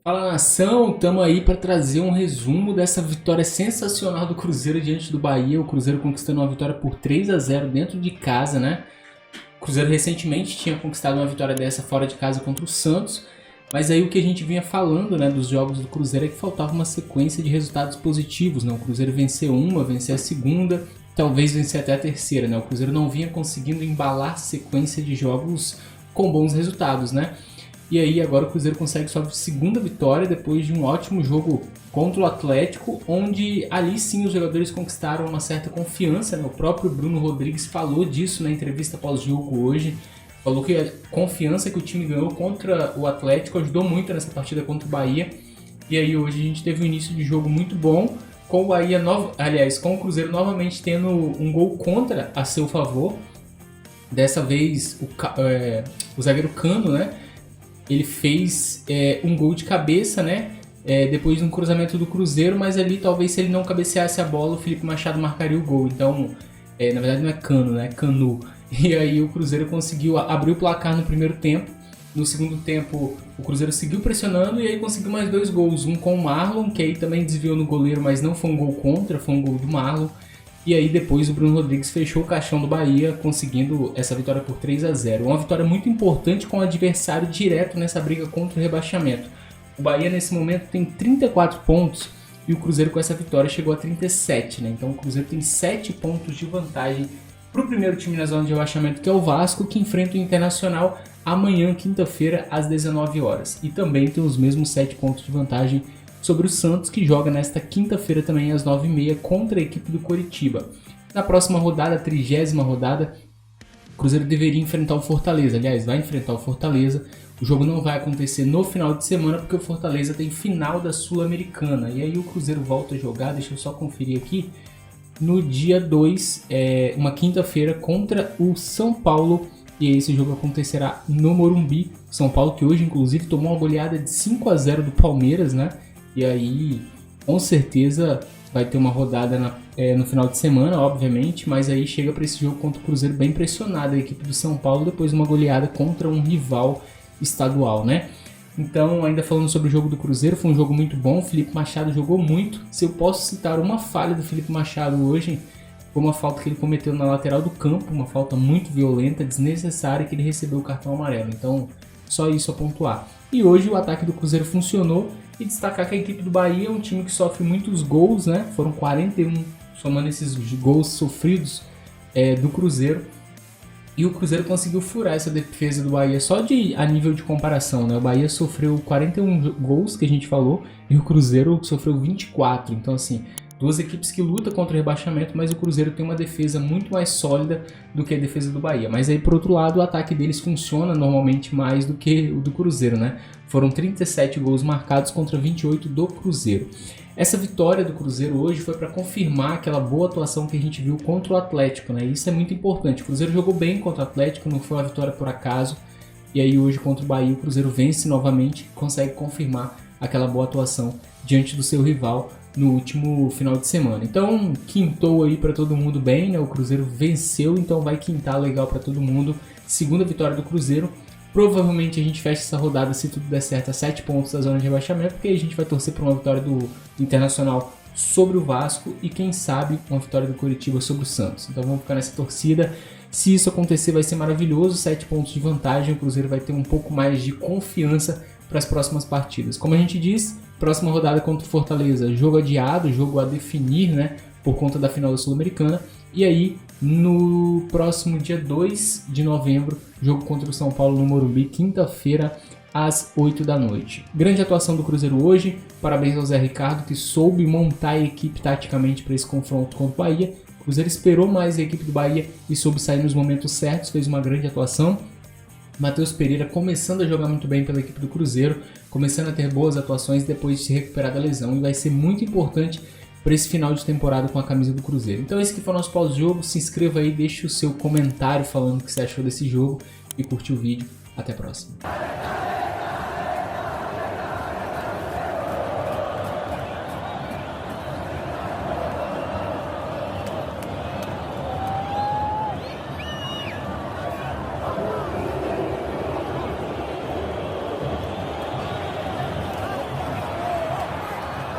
Fala nação, estamos aí para trazer um resumo dessa vitória sensacional do Cruzeiro diante do Bahia. O Cruzeiro conquistando uma vitória por 3-0 dentro de casa, né? O Cruzeiro recentemente tinha conquistado uma vitória dessa fora de casa contra o Santos, mas aí o que a gente vinha falando, né, dos jogos do Cruzeiro é que faltava uma sequência de resultados positivos, né? O Cruzeiro vencer uma, vencer a segunda, talvez vencer até a terceira, né? O Cruzeiro não vinha conseguindo embalar sequência de jogos com bons resultados, né? E aí agora o Cruzeiro consegue sua segunda vitória depois de um ótimo jogo contra o Atlético, onde ali sim os jogadores conquistaram uma certa confiança, né? O próprio Bruno Rodrigues falou disso na entrevista pós-jogo hoje, falou que a confiança que o time ganhou contra o Atlético ajudou muito nessa partida contra o Bahia. E aí hoje a gente teve um início de jogo muito bom, com o Bahia com o Cruzeiro novamente tendo um gol contra a seu favor. Dessa vez o zagueiro Cano, né? Ele fez um gol de cabeça, né? Depois de um cruzamento do Cruzeiro, mas ali talvez se ele não cabeceasse a bola, o Felipe Machado marcaria o gol. Então, na verdade não é Cano, né? Canu. E aí o Cruzeiro conseguiu abrir o placar no primeiro tempo. No segundo tempo, o Cruzeiro seguiu pressionando e aí conseguiu mais 2 gols. Um com o Marlon, que aí também desviou no goleiro, mas não foi um gol contra, foi um gol do Marlon. E aí depois o Bruno Rodrigues fechou o caixão do Bahia, conseguindo essa vitória por 3-0. Uma vitória muito importante com o adversário direto nessa briga contra o rebaixamento. O Bahia nesse momento tem 34 pontos e o Cruzeiro com essa vitória chegou a 37, né? Então o Cruzeiro tem 7 pontos de vantagem para o primeiro time na zona de rebaixamento, que é o Vasco, que enfrenta o Internacional amanhã, quinta-feira, às 19 horas. E também tem os mesmos 7 pontos de vantagem sobre o Santos, que joga nesta quinta-feira também às 9h30 contra a equipe do Coritiba. Na próxima rodada, a 30ª rodada, o Cruzeiro deveria enfrentar o Fortaleza. Aliás, vai enfrentar o Fortaleza. O jogo não vai acontecer no final de semana, porque o Fortaleza tem final da Sul-Americana. E aí o Cruzeiro volta a jogar, deixa eu só conferir aqui, no dia 2, uma quinta-feira, contra o São Paulo. E aí esse jogo acontecerá no Morumbi. São Paulo que hoje, inclusive, tomou uma goleada de 5-0 do Palmeiras, né? E aí, com certeza, vai ter uma rodada no final de semana, obviamente, mas aí chega para esse jogo contra o Cruzeiro bem pressionado, a equipe do São Paulo, depois de uma goleada contra um rival estadual, né? Então, ainda falando sobre o jogo do Cruzeiro, foi um jogo muito bom, o Felipe Machado jogou muito. Se eu posso citar uma falha do Felipe Machado hoje, foi uma falta que ele cometeu na lateral do campo, uma falta muito violenta, desnecessária, que ele recebeu o cartão amarelo. Então, só isso a pontuar. E hoje o ataque do Cruzeiro funcionou. E destacar que a equipe do Bahia é um time que sofre muitos gols, né? Foram 41, somando esses gols sofridos do Cruzeiro. E o Cruzeiro conseguiu furar essa defesa do Bahia só a nível de comparação, né? O Bahia sofreu 41 gols, que a gente falou, e o Cruzeiro sofreu 24. Então, assim, duas equipes que lutam contra o rebaixamento, mas o Cruzeiro tem uma defesa muito mais sólida do que a defesa do Bahia. Mas aí, por outro lado, o ataque deles funciona normalmente mais do que o do Cruzeiro, né? Foram 37 gols marcados contra 28 do Cruzeiro. Essa vitória do Cruzeiro hoje foi para confirmar aquela boa atuação que a gente viu contra o Atlético, né? Isso é muito importante. O Cruzeiro jogou bem contra o Atlético, não foi uma vitória por acaso. E aí hoje contra o Bahia o Cruzeiro vence novamente, consegue confirmar aquela boa atuação diante do seu rival no último final de semana. Então, quintou aí para todo mundo bem, né? O Cruzeiro venceu, então vai quintar legal para todo mundo. Segunda vitória do Cruzeiro. Provavelmente a gente fecha essa rodada, se tudo der certo, a 7 pontos da zona de rebaixamento, porque aí a gente vai torcer por uma vitória do Internacional sobre o Vasco e quem sabe uma vitória do Coritiba sobre o Santos. Então vamos ficar nessa torcida. Se isso acontecer vai ser maravilhoso, 7 pontos de vantagem, o Cruzeiro vai ter um pouco mais de confiança para as próximas partidas. Como a gente diz, próxima rodada contra o Fortaleza, jogo adiado, jogo a definir, né, por conta da final da Sul-Americana. E aí, no próximo dia 2 de novembro, jogo contra o São Paulo no Morumbi, quinta-feira, às 8 da noite. Grande atuação do Cruzeiro hoje, parabéns ao Zé Ricardo, que soube montar a equipe taticamente para esse confronto contra o Bahia. O Cruzeiro esperou mais a equipe do Bahia e soube sair nos momentos certos, fez uma grande atuação. Matheus Pereira começando a jogar muito bem pela equipe do Cruzeiro, começando a ter boas atuações depois de se recuperar da lesão, e vai ser muito importante para esse final de temporada com a camisa do Cruzeiro. Então esse aqui foi o nosso pós-jogo, se inscreva aí, deixe o seu comentário falando o que você achou desse jogo e curte o vídeo. Até a próxima.